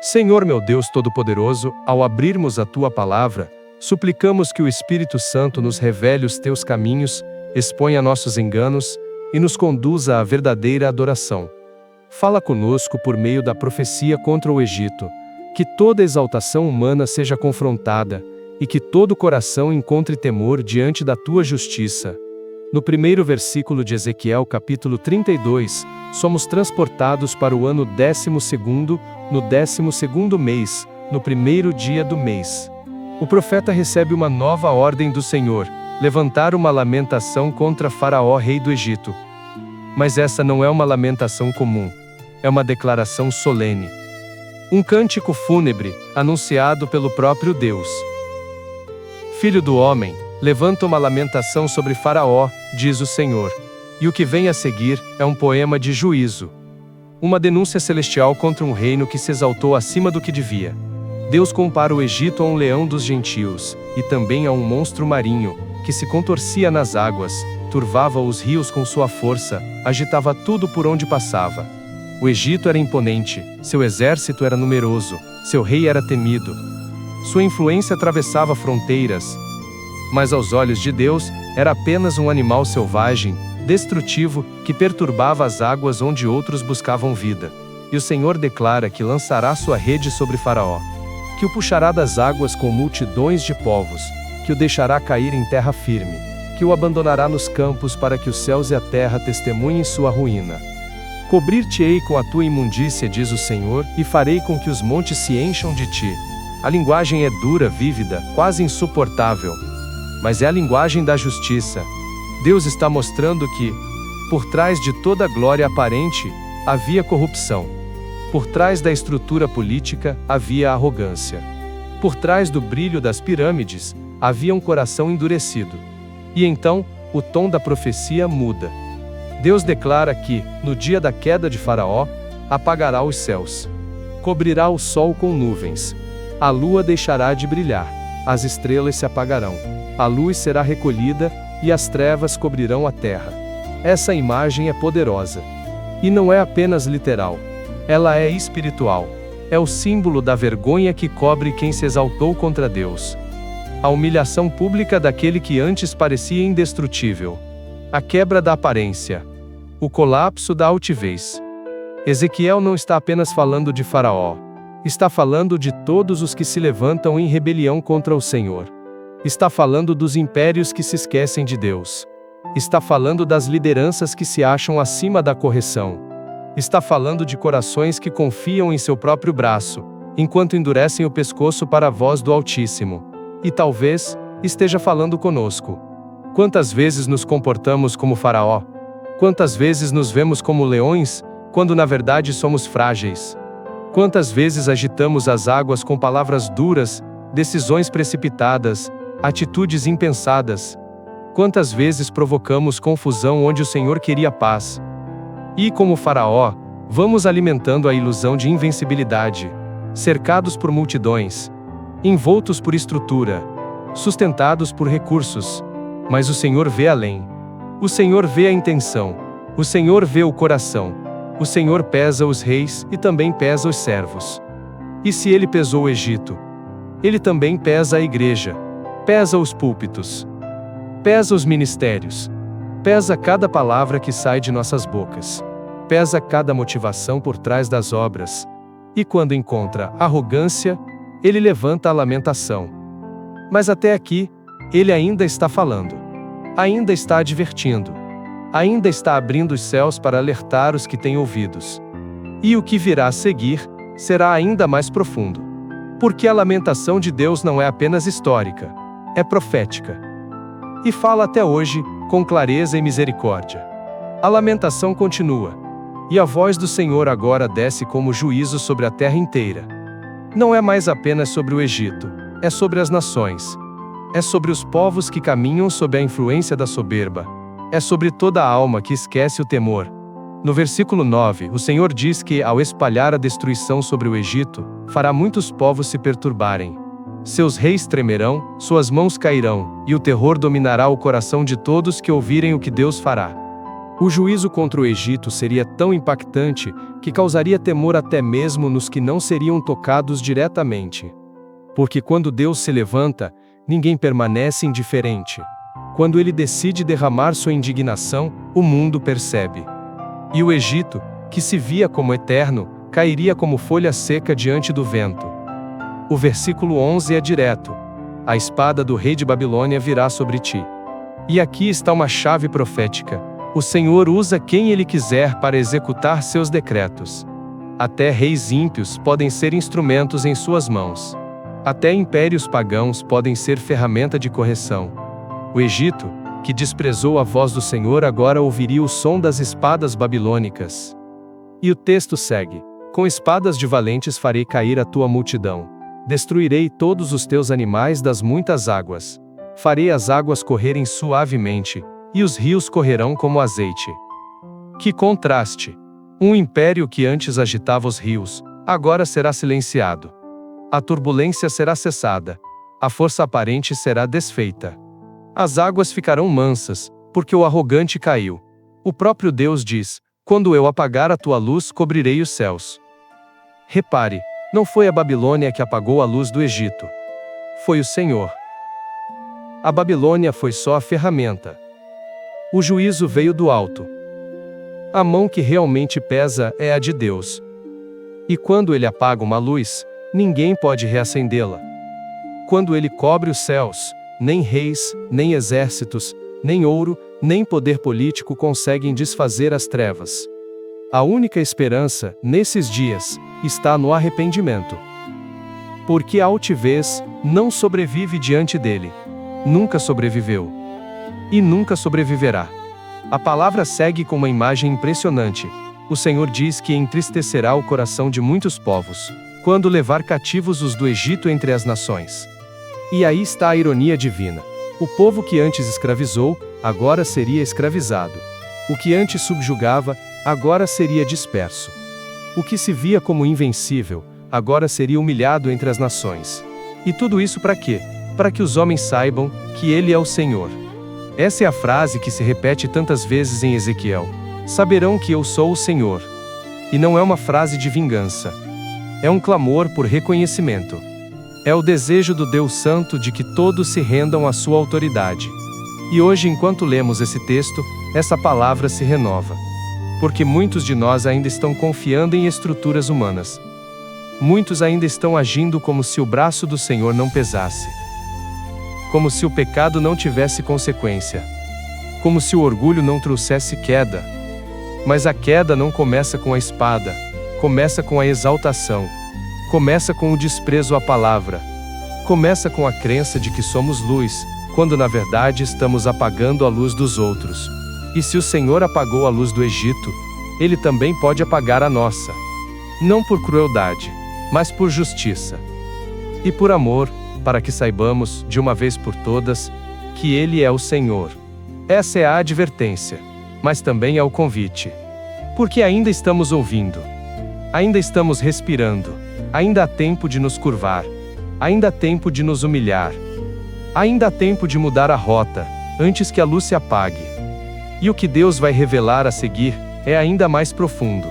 Senhor meu Deus Todo-Poderoso, ao abrirmos a Tua Palavra, suplicamos que o Espírito Santo nos revele os Teus caminhos, exponha nossos enganos e nos conduza à verdadeira adoração. Fala conosco por meio da profecia contra o Egito, que toda exaltação humana seja confrontada e que todo coração encontre temor diante da Tua justiça. No primeiro versículo de Ezequiel capítulo 32, somos transportados para o ano 12º, no 12º mês, no primeiro dia do mês. O profeta recebe uma nova ordem do Senhor, levantar uma lamentação contra Faraó, rei do Egito. Mas essa não é uma lamentação comum, é uma declaração solene. Um cântico fúnebre, anunciado pelo próprio Deus. Filho do homem, levanta uma lamentação sobre Faraó, diz o Senhor. E o que vem a seguir é um poema de juízo. Uma denúncia celestial contra um reino que se exaltou acima do que devia. Deus compara o Egito a um leão dos gentios, e também a um monstro marinho, que se contorcia nas águas, turvava os rios com sua força, agitava tudo por onde passava. O Egito era imponente, seu exército era numeroso, seu rei era temido. Sua influência atravessava fronteiras, mas aos olhos de Deus, era apenas um animal selvagem, destrutivo, que perturbava as águas onde outros buscavam vida. E o Senhor declara que lançará sua rede sobre Faraó, que o puxará das águas com multidões de povos, que o deixará cair em terra firme, que o abandonará nos campos para que os céus e a terra testemunhem sua ruína. Cobrir-te-ei com a tua imundícia, diz o Senhor, e farei com que os montes se encham de ti. A linguagem é dura, vívida, quase insuportável, mas é a linguagem da justiça. Deus está mostrando que, por trás de toda a glória aparente, havia corrupção. Por trás da estrutura política, havia arrogância. Por trás do brilho das pirâmides, havia um coração endurecido. E então, o tom da profecia muda. Deus declara que, no dia da queda de Faraó, apagará os céus. Cobrirá o sol com nuvens. A lua deixará de brilhar. As estrelas se apagarão. A luz será recolhida, e as trevas cobrirão a terra. Essa imagem é poderosa. E não é apenas literal. Ela é espiritual. É o símbolo da vergonha que cobre quem se exaltou contra Deus. A humilhação pública daquele que antes parecia indestrutível. A quebra da aparência. O colapso da altivez. Ezequiel não está apenas falando de Faraó. Está falando de todos os que se levantam em rebelião contra o Senhor. Está falando dos impérios que se esquecem de Deus. Está falando das lideranças que se acham acima da correção. Está falando de corações que confiam em seu próprio braço, enquanto endurecem o pescoço para a voz do Altíssimo. E talvez, esteja falando conosco. Quantas vezes nos comportamos como Faraó? Quantas vezes nos vemos como leões, quando na verdade somos frágeis? Quantas vezes agitamos as águas com palavras duras, decisões precipitadas, atitudes impensadas? Quantas vezes provocamos confusão onde o Senhor queria paz? E como Faraó, vamos alimentando a ilusão de invencibilidade, cercados por multidões, envoltos por estrutura, sustentados por recursos. Mas o Senhor vê além. O Senhor vê a intenção. O Senhor vê o coração. O Senhor pesa os reis e também pesa os servos. E se Ele pesou o Egito, Ele também pesa a igreja. Pesa os púlpitos. Pesa os ministérios. Pesa cada palavra que sai de nossas bocas. Pesa cada motivação por trás das obras. E quando encontra arrogância, Ele levanta a lamentação. Mas até aqui, Ele ainda está falando. Ainda está advertindo. Ainda está abrindo os céus para alertar os que têm ouvidos. E o que virá a seguir, será ainda mais profundo. Porque a lamentação de Deus não é apenas histórica, é profética. E fala até hoje, com clareza e misericórdia. A lamentação continua. E a voz do Senhor agora desce como juízo sobre a terra inteira. Não é mais apenas sobre o Egito, é sobre as nações. É sobre os povos que caminham sob a influência da soberba. É sobre toda a alma que esquece o temor. No versículo 9, o Senhor diz que, ao espalhar a destruição sobre o Egito, fará muitos povos se perturbarem. Seus reis tremerão, suas mãos cairão, e o terror dominará o coração de todos que ouvirem o que Deus fará. O juízo contra o Egito seria tão impactante que causaria temor até mesmo nos que não seriam tocados diretamente. Porque quando Deus se levanta, ninguém permanece indiferente. Quando ele decide derramar sua indignação, o mundo percebe. E o Egito, que se via como eterno, cairia como folha seca diante do vento. O versículo 11 é direto: a espada do rei de Babilônia virá sobre ti. E aqui está uma chave profética: o Senhor usa quem ele quiser para executar seus decretos. Até reis ímpios podem ser instrumentos em suas mãos. Até impérios pagãos podem ser ferramenta de correção. O Egito, que desprezou a voz do Senhor, agora ouviria o som das espadas babilônicas. E o texto segue: com espadas de valentes farei cair a tua multidão. Destruirei todos os teus animais das muitas águas. Farei as águas correrem suavemente, e os rios correrão como azeite. Que contraste! Um império que antes agitava os rios, agora será silenciado. A turbulência será cessada. A força aparente será desfeita. As águas ficarão mansas, porque o arrogante caiu. O próprio Deus diz: quando eu apagar a tua luz, cobrirei os céus. Repare, não foi a Babilônia que apagou a luz do Egito. Foi o Senhor. A Babilônia foi só a ferramenta. O juízo veio do alto. A mão que realmente pesa é a de Deus. E quando ele apaga uma luz, ninguém pode reacendê-la. Quando ele cobre os céus, nem reis, nem exércitos, nem ouro, nem poder político conseguem desfazer as trevas. A única esperança, nesses dias, está no arrependimento. Porque a altivez não sobrevive diante dele. Nunca sobreviveu. E nunca sobreviverá. A palavra segue com uma imagem impressionante. O Senhor diz que entristecerá o coração de muitos povos, quando levar cativos os do Egito entre as nações. E aí está a ironia divina. O povo que antes escravizou, agora seria escravizado. O que antes subjugava, agora seria disperso. O que se via como invencível, agora seria humilhado entre as nações. E tudo isso para quê? Para que os homens saibam que Ele é o Senhor. Essa é a frase que se repete tantas vezes em Ezequiel: saberão que eu sou o Senhor. E não é uma frase de vingança. É um clamor por reconhecimento. É o desejo do Deus Santo de que todos se rendam à sua autoridade. E hoje, enquanto lemos esse texto, essa palavra se renova. Porque muitos de nós ainda estão confiando em estruturas humanas. Muitos ainda estão agindo como se o braço do Senhor não pesasse. Como se o pecado não tivesse consequência. Como se o orgulho não trouxesse queda. Mas a queda não começa com a espada, começa com a exaltação. Começa com o desprezo à palavra. Começa com a crença de que somos luz, quando na verdade estamos apagando a luz dos outros. E se o Senhor apagou a luz do Egito, Ele também pode apagar a nossa. Não por crueldade, mas por justiça. E por amor, para que saibamos, de uma vez por todas, que Ele é o Senhor. Essa é a advertência, mas também é o convite. Porque ainda estamos ouvindo. Ainda estamos respirando. Ainda há tempo de nos curvar. Ainda há tempo de nos humilhar. Ainda há tempo de mudar a rota, antes que a luz se apague. E o que Deus vai revelar a seguir é ainda mais profundo.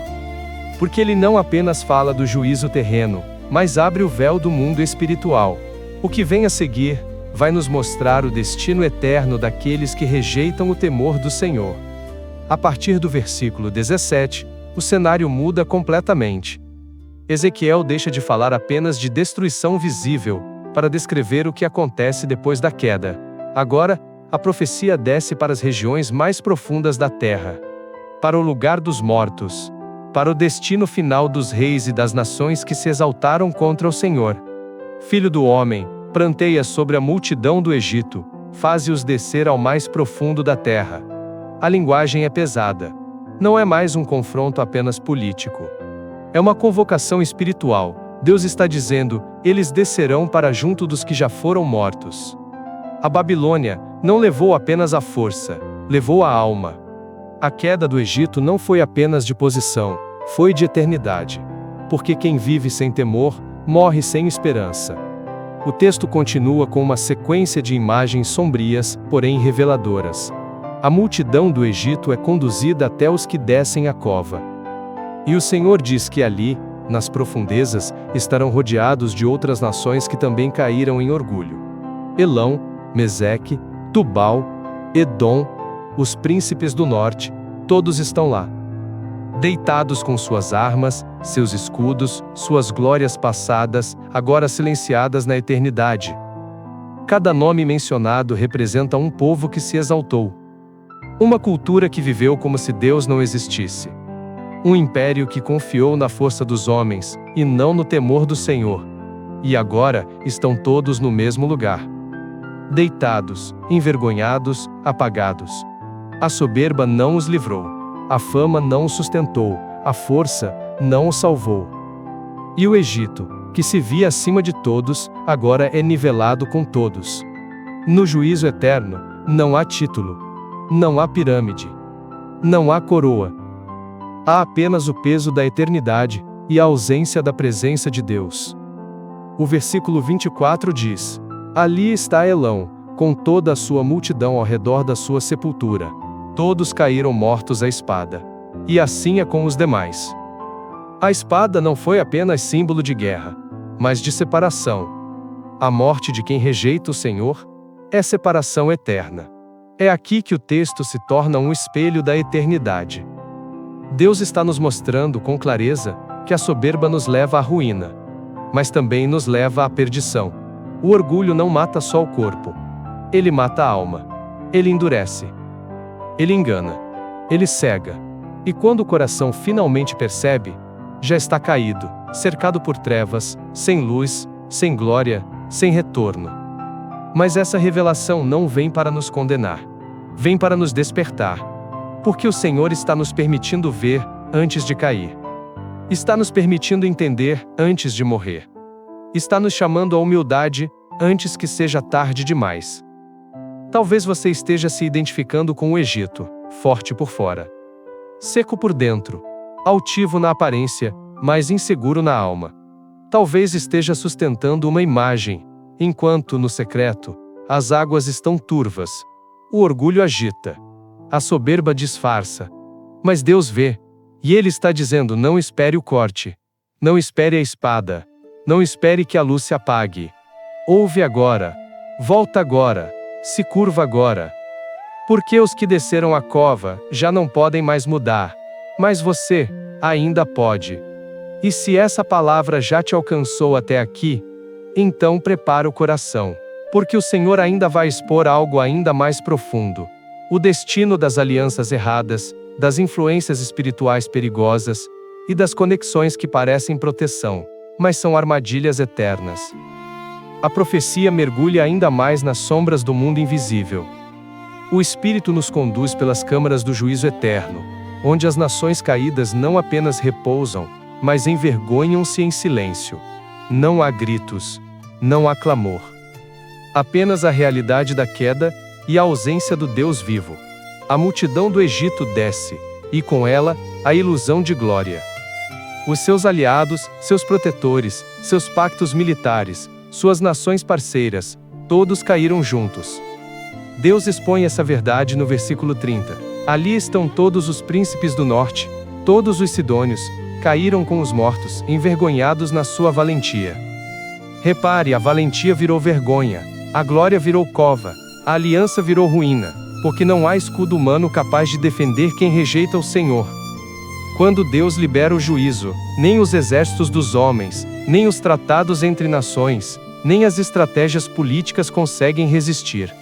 Porque Ele não apenas fala do juízo terreno, mas abre o véu do mundo espiritual. O que vem a seguir vai nos mostrar o destino eterno daqueles que rejeitam o temor do Senhor. A partir do versículo 17, o cenário muda completamente. Ezequiel deixa de falar apenas de destruição visível, para descrever o que acontece depois da queda. Agora, a profecia desce para as regiões mais profundas da terra. Para o lugar dos mortos. Para o destino final dos reis e das nações que se exaltaram contra o Senhor. Filho do homem, pranteia sobre a multidão do Egito, faze-os descer ao mais profundo da terra. A linguagem é pesada. Não é mais um confronto apenas político. É uma convocação espiritual. Deus está dizendo: eles descerão para junto dos que já foram mortos. A Babilônia não levou apenas a força, levou a alma. A queda do Egito não foi apenas de posição, foi de eternidade. Porque quem vive sem temor, morre sem esperança. O texto continua com uma sequência de imagens sombrias, porém reveladoras. A multidão do Egito é conduzida até os que descem a cova. E o Senhor diz que ali, nas profundezas, estarão rodeados de outras nações que também caíram em orgulho. Elão, Meseque, Tubal, Edom, os príncipes do norte, todos estão lá. Deitados com suas armas, seus escudos, suas glórias passadas, agora silenciadas na eternidade. Cada nome mencionado representa um povo que se exaltou. Uma cultura que viveu como se Deus não existisse. Um império que confiou na força dos homens, e não no temor do Senhor. E agora, estão todos no mesmo lugar. Deitados, envergonhados, apagados. A soberba não os livrou. A fama não os sustentou. A força não os salvou. E o Egito, que se via acima de todos, agora é nivelado com todos. No juízo eterno, não há título. Não há pirâmide. Não há coroa. Há apenas o peso da eternidade e a ausência da presença de Deus. O versículo 24 diz: Ali está Elão, com toda a sua multidão ao redor da sua sepultura. Todos caíram mortos à espada. E assim é com os demais. A espada não foi apenas símbolo de guerra, mas de separação. A morte de quem rejeita o Senhor é separação eterna. É aqui que o texto se torna um espelho da eternidade. Deus está nos mostrando com clareza que a soberba nos leva à ruína, mas também nos leva à perdição. O orgulho não mata só o corpo. Ele mata a alma. Ele endurece. Ele engana. Ele cega. E quando o coração finalmente percebe, já está caído, cercado por trevas, sem luz, sem glória, sem retorno. Mas essa revelação não vem para nos condenar. Vem para nos despertar. Porque o Senhor está nos permitindo ver antes de cair. Está nos permitindo entender antes de morrer. Está nos chamando à humildade antes que seja tarde demais. Talvez você esteja se identificando com o Egito, forte por fora, seco por dentro, altivo na aparência, mas inseguro na alma. Talvez esteja sustentando uma imagem, enquanto, no secreto, as águas estão turvas. O orgulho agita. A soberba disfarça. Mas Deus vê, e Ele está dizendo: não espere o corte. Não espere a espada. Não espere que a luz se apague. Ouve agora. Volta agora. Se curva agora. Porque os que desceram a cova já não podem mais mudar. Mas você ainda pode. E se essa palavra já te alcançou até aqui, então prepara o coração. Porque o Senhor ainda vai expor algo ainda mais profundo. O destino das alianças erradas, das influências espirituais perigosas e das conexões que parecem proteção, mas são armadilhas eternas. A profecia mergulha ainda mais nas sombras do mundo invisível. O Espírito nos conduz pelas câmaras do juízo eterno, onde as nações caídas não apenas repousam, mas envergonham-se em silêncio. Não há gritos, não há clamor. Apenas a realidade da queda e a ausência do Deus vivo. A multidão do Egito desce, e com ela, a ilusão de glória. Os seus aliados, seus protetores, seus pactos militares, suas nações parceiras, todos caíram juntos. Deus expõe essa verdade no versículo 30. Ali estão todos os príncipes do norte, todos os sidônios, caíram com os mortos, envergonhados na sua valentia. Repare, a valentia virou vergonha, a glória virou cova, a aliança virou ruína, porque não há escudo humano capaz de defender quem rejeita o Senhor. Quando Deus libera o juízo, nem os exércitos dos homens, nem os tratados entre nações, nem as estratégias políticas conseguem resistir.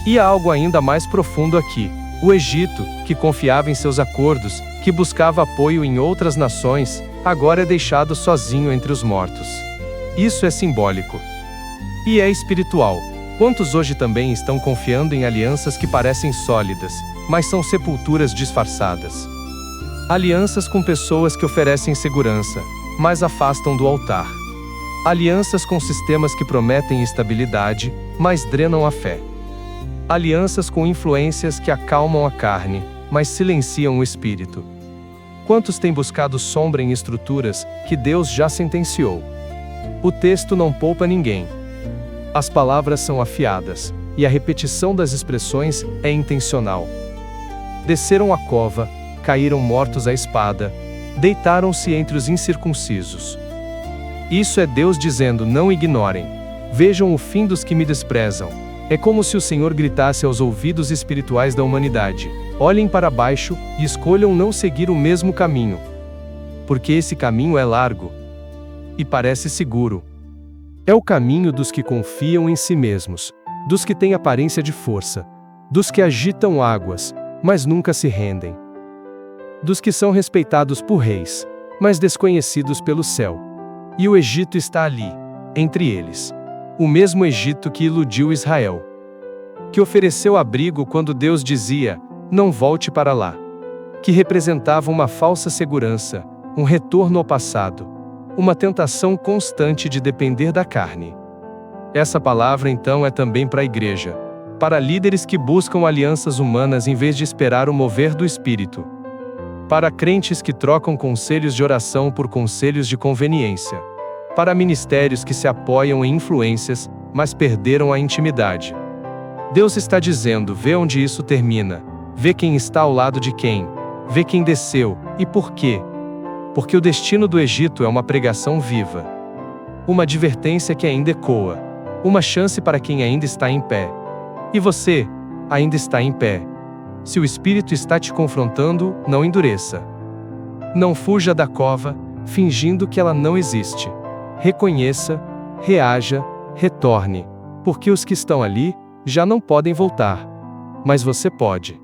E há algo ainda mais profundo aqui. O Egito, que confiava em seus acordos, que buscava apoio em outras nações, agora é deixado sozinho entre os mortos. Isso é simbólico. E é espiritual. Quantos hoje também estão confiando em alianças que parecem sólidas, mas são sepulturas disfarçadas? Alianças com pessoas que oferecem segurança, mas afastam do altar. Alianças com sistemas que prometem estabilidade, mas drenam a fé. Alianças com influências que acalmam a carne, mas silenciam o espírito. Quantos têm buscado sombra em estruturas que Deus já sentenciou? O texto não poupa ninguém. As palavras são afiadas, e a repetição das expressões é intencional. Desceram a cova, caíram mortos à espada, deitaram-se entre os incircuncisos. Isso é Deus dizendo: não ignorem. Vejam o fim dos que me desprezam. É como se o Senhor gritasse aos ouvidos espirituais da humanidade: olhem para baixo e escolham não seguir o mesmo caminho. Porque esse caminho é largo e parece seguro. É o caminho dos que confiam em si mesmos, dos que têm aparência de força, dos que agitam águas, mas nunca se rendem, dos que são respeitados por reis, mas desconhecidos pelo céu. E o Egito está ali, entre eles. O mesmo Egito que iludiu Israel, que ofereceu abrigo quando Deus dizia: não volte para lá, que representava uma falsa segurança, um retorno ao passado, uma tentação constante de depender da carne. Essa palavra então é também para a igreja, para líderes que buscam alianças humanas em vez de esperar o mover do Espírito, para crentes que trocam conselhos de oração por conselhos de conveniência, para ministérios que se apoiam em influências, mas perderam a intimidade. Deus está dizendo: vê onde isso termina, vê quem está ao lado de quem, vê quem desceu, e por quê. Porque o destino do Egito é uma pregação viva, uma advertência que ainda ecoa, uma chance para quem ainda está em pé. E você ainda está em pé. Se o Espírito está te confrontando, não endureça. Não fuja da cova, fingindo que ela não existe. Reconheça, reaja, retorne, porque os que estão ali já não podem voltar. Mas você pode.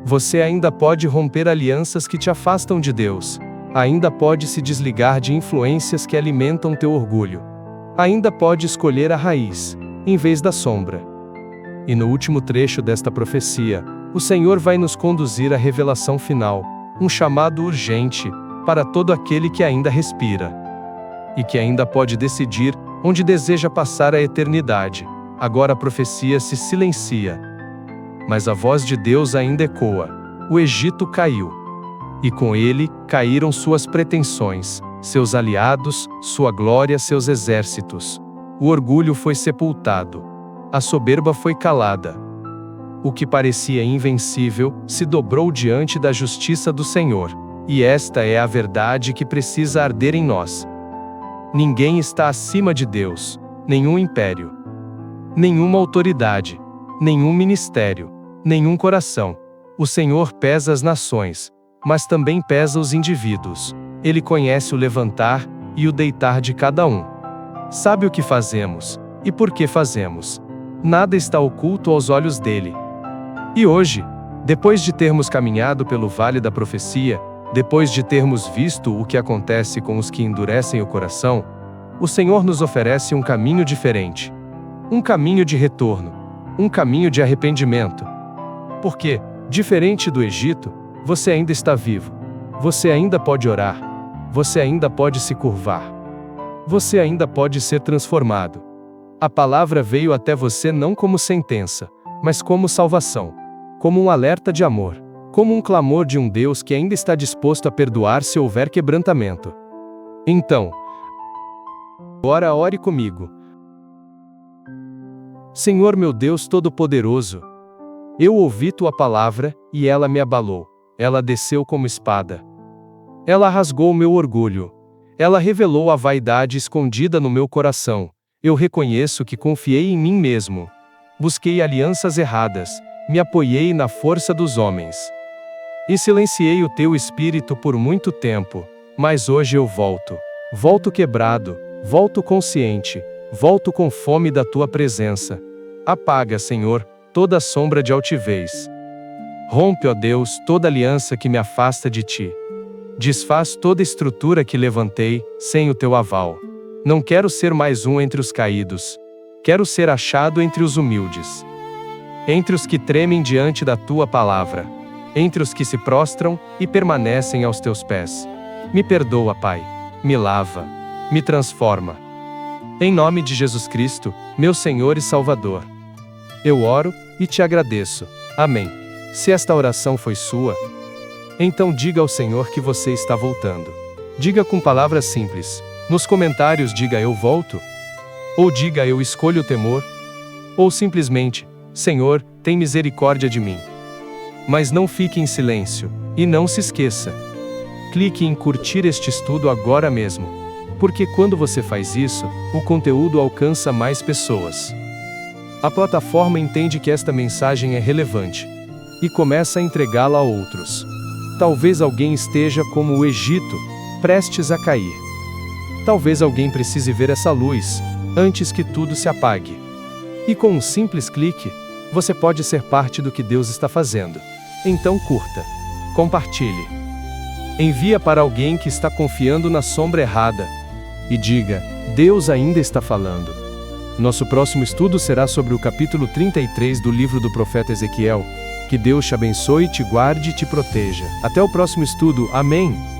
Você ainda pode romper alianças que te afastam de Deus. Ainda pode se desligar de influências que alimentam teu orgulho. Ainda pode escolher a raiz, em vez da sombra. E no último trecho desta profecia, o Senhor vai nos conduzir à revelação final, um chamado urgente, para todo aquele que ainda respira. E que ainda pode decidir onde deseja passar a eternidade. Agora a profecia se silencia. Mas a voz de Deus ainda ecoa. O Egito caiu. E com ele, caíram suas pretensões, seus aliados, sua glória, seus exércitos. O orgulho foi sepultado. A soberba foi calada. O que parecia invencível, se dobrou diante da justiça do Senhor. E esta é a verdade que precisa arder em nós. Ninguém está acima de Deus, nenhum império, nenhuma autoridade, nenhum ministério, nenhum coração. O Senhor pesa as nações, mas também pesa os indivíduos. Ele conhece o levantar e o deitar de cada um. Sabe o que fazemos, e por que fazemos. Nada está oculto aos olhos dele. E hoje, depois de termos caminhado pelo vale da profecia, depois de termos visto o que acontece com os que endurecem o coração, o Senhor nos oferece um caminho diferente. Um caminho de retorno. Um caminho de arrependimento. Porque, diferente do Egito, você ainda está vivo. Você ainda pode orar. Você ainda pode se curvar. Você ainda pode ser transformado. A palavra veio até você não como sentença, mas como salvação. Como um alerta de amor. Como um clamor de um Deus que ainda está disposto a perdoar se houver quebrantamento. Então, agora ore comigo. Senhor meu Deus Todo-Poderoso, eu ouvi tua palavra, e ela me abalou. Ela desceu como espada. Ela rasgou meu orgulho. Ela revelou a vaidade escondida no meu coração. Eu reconheço que confiei em mim mesmo. Busquei alianças erradas. Me apoiei na força dos homens. E silenciei o teu espírito por muito tempo. Mas hoje eu volto. Volto quebrado. Volto consciente. Volto com fome da tua presença. Apaga, Senhor, toda sombra de altivez. Rompe, ó Deus, toda aliança que me afasta de ti. Desfaz toda estrutura que levantei, sem o teu aval. Não quero ser mais um entre os caídos. Quero ser achado entre os humildes. Entre os que tremem diante da tua palavra. Entre os que se prostram e permanecem aos teus pés. Me perdoa, Pai. Me lava. Me transforma. Em nome de Jesus Cristo, meu Senhor e Salvador. Eu oro e te agradeço. Amém. Se esta oração foi sua, então diga ao Senhor que você está voltando. Diga com palavras simples. Nos comentários diga eu volto. Ou diga eu escolho o temor. Ou simplesmente: Senhor, tem misericórdia de mim. Mas não fique em silêncio, e não se esqueça. Clique em curtir este estudo agora mesmo. Porque quando você faz isso, o conteúdo alcança mais pessoas. A plataforma entende que esta mensagem é relevante e começa a entregá-la a outros. Talvez alguém esteja como o Egito, prestes a cair. Talvez alguém precise ver essa luz, antes que tudo se apague. E com um simples clique, você pode ser parte do que Deus está fazendo. Então curta, compartilhe. Envia para alguém que está confiando na sombra errada. E diga: Deus ainda está falando. Nosso próximo estudo será sobre o capítulo 33 do livro do profeta Ezequiel. Que Deus te abençoe, te guarde e te proteja. Até o próximo estudo. Amém.